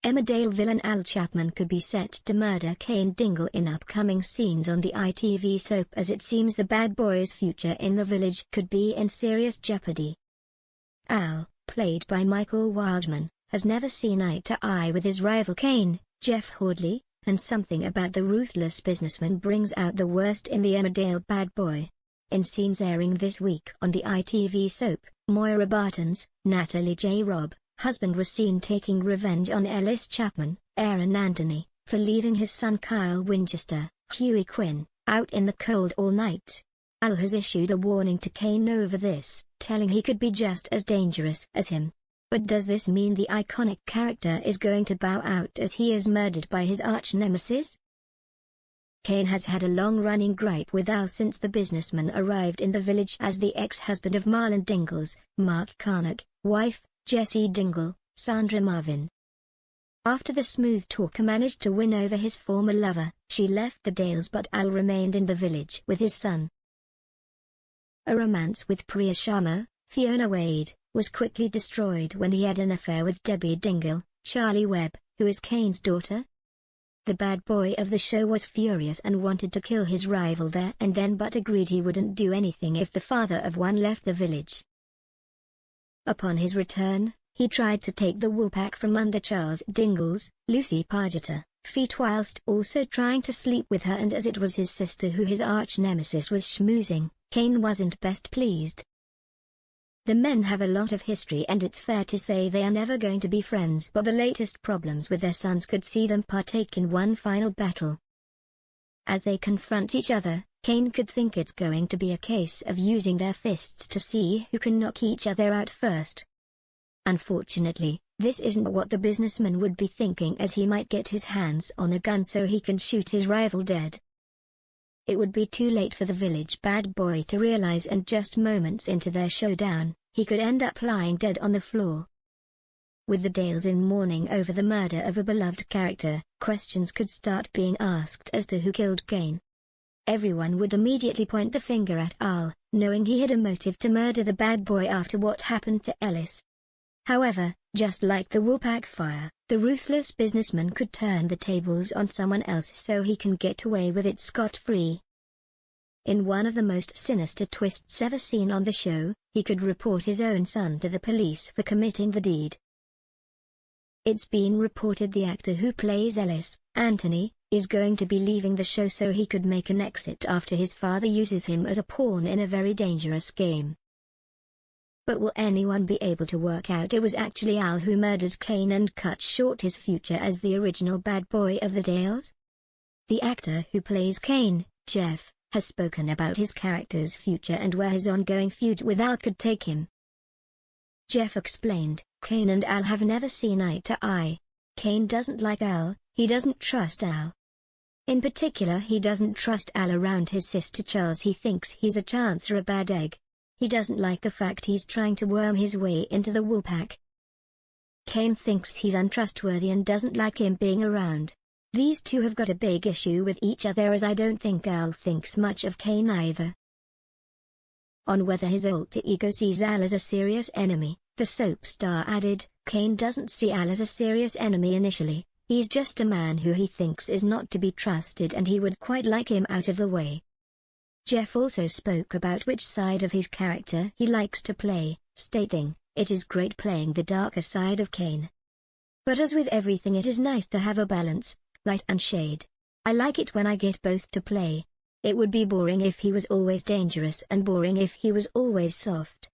Emmerdale villain Al Chapman could be set to murder Cain Dingle in upcoming scenes on the ITV soap, as it seems the bad boy's future in the village could be in serious jeopardy. Al, played by Michael Wildman, has never seen eye to eye with his rival Cain, Jeff Hordley, and something about the ruthless businessman brings out the worst in the Emmerdale bad boy. In scenes airing this week on the ITV soap, Moira Barton's Natalie J. Robb husband was seen taking revenge on Ellis Chapman, Aaron Anthony, for leaving his son Kyle Winchester, Huey Quinn, out in the cold all night. Al has issued a warning to Cain over this, telling he could be just as dangerous as him. But does this mean the iconic character is going to bow out as he is murdered by his arch-nemesis? Cain has had a long-running gripe with Al since the businessman arrived in the village as the ex-husband of Marlon Dingle's, Mark Carnock, wife, Jessie Dingle, Sandra Marvin. After the smooth talker managed to win over his former lover, she left the Dales, but Al remained in the village with his son. A romance with Priya Sharma, Fiona Wade, was quickly destroyed when he had an affair with Debbie Dingle, Charlie Webb, who is Cain's daughter. The bad boy of the show was furious and wanted to kill his rival there and then, but agreed he wouldn't do anything if the father of one left the village. Upon his return, he tried to take the woolpack from under Charles Dingle's, Lucy Pargeter, feet whilst also trying to sleep with her, and as it was his sister who his arch-nemesis was schmoozing, Cain wasn't best pleased. The men have a lot of history and it's fair to say they are never going to be friends, but the latest problems with their sons could see them partake in one final battle. As they confront each other, Cain could think it's going to be a case of using their fists to see who can knock each other out first. Unfortunately, this isn't what the businessman would be thinking, as he might get his hands on a gun so he can shoot his rival dead. It would be too late for the village bad boy to realize, and just moments into their showdown, he could end up lying dead on the floor. With the Dales in mourning over the murder of a beloved character, questions could start being asked as to who killed Cain. Everyone would immediately point the finger at Al, knowing he had a motive to murder the bad boy after what happened to Ellis. However, just like the woolpack fire, the ruthless businessman could turn the tables on someone else so he can get away with it scot-free. In one of the most sinister twists ever seen on the show, he could report his own son to the police for committing the deed. It's been reported the actor who plays Ellis, Anthony, is going to be leaving the show so he could make an exit after his father uses him as a pawn in a very dangerous game. But will anyone be able to work out it was actually Al who murdered Cain and cut short his future as the original bad boy of the Dales? The actor who plays Cain, Jeff, has spoken about his character's future and where his ongoing feud with Al could take him. Jeff explained, "Cain and Al have never seen eye to eye. Cain doesn't like Al, he doesn't trust Al. In particular, he doesn't trust Al around his sister Charles. He thinks he's a chance or a bad egg. He doesn't like the fact he's trying to worm his way into the woolpack. Cain thinks he's untrustworthy and doesn't like him being around. These two have got a big issue with each other, as I don't think Al thinks much of Cain either." On whether his alter ego sees Al as a serious enemy, the soap star added, "Cain doesn't see Al as a serious enemy initially. He's just a man who he thinks is not to be trusted and he would quite like him out of the way." Jeff also spoke about which side of his character he likes to play, stating, "It is great playing the darker side of Cain. But as with everything, it is nice to have a balance, light and shade. I like it when I get both to play. It would be boring if he was always dangerous and boring if he was always soft.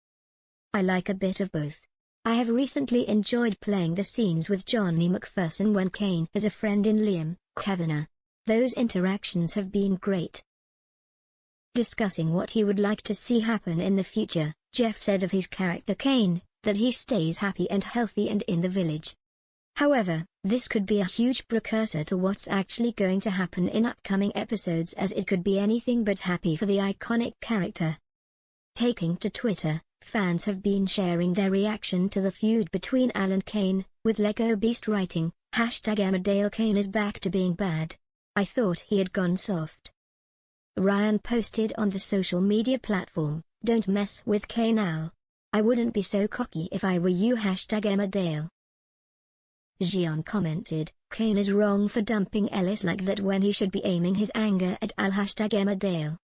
I like a bit of both. I have recently enjoyed playing the scenes with Johnny McPherson when Cain is a friend in Liam, Kavanagh. Those interactions have been great." Discussing what he would like to see happen in the future, Jeff said of his character Cain, that he stays happy and healthy and in the village. However, this could be a huge precursor to what's actually going to happen in upcoming episodes, as it could be anything but happy for the iconic character. Taking to Twitter, fans have been sharing their reaction to the feud between Al and Cain, with Lego Beast writing, #Emmerdale Cain is back to being bad. I thought he had gone soft. Ryan posted on the social media platform, "Don't mess with Cain, Al. I wouldn't be so cocky if I were you. #Emmerdale." Xian commented, Cain is wrong for dumping Ellis like that when he should be aiming his anger at Al #Emmerdale.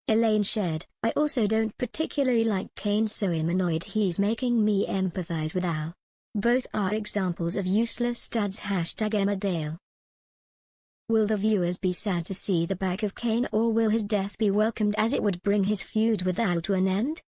Elaine shared, I also don't particularly like Cain, so I'm annoyed he's making me empathize with Al. Both are examples of useless studs #Emmerdale. Will the viewers be sad to see the back of Cain, or will his death be welcomed as it would bring his feud with Al to an end?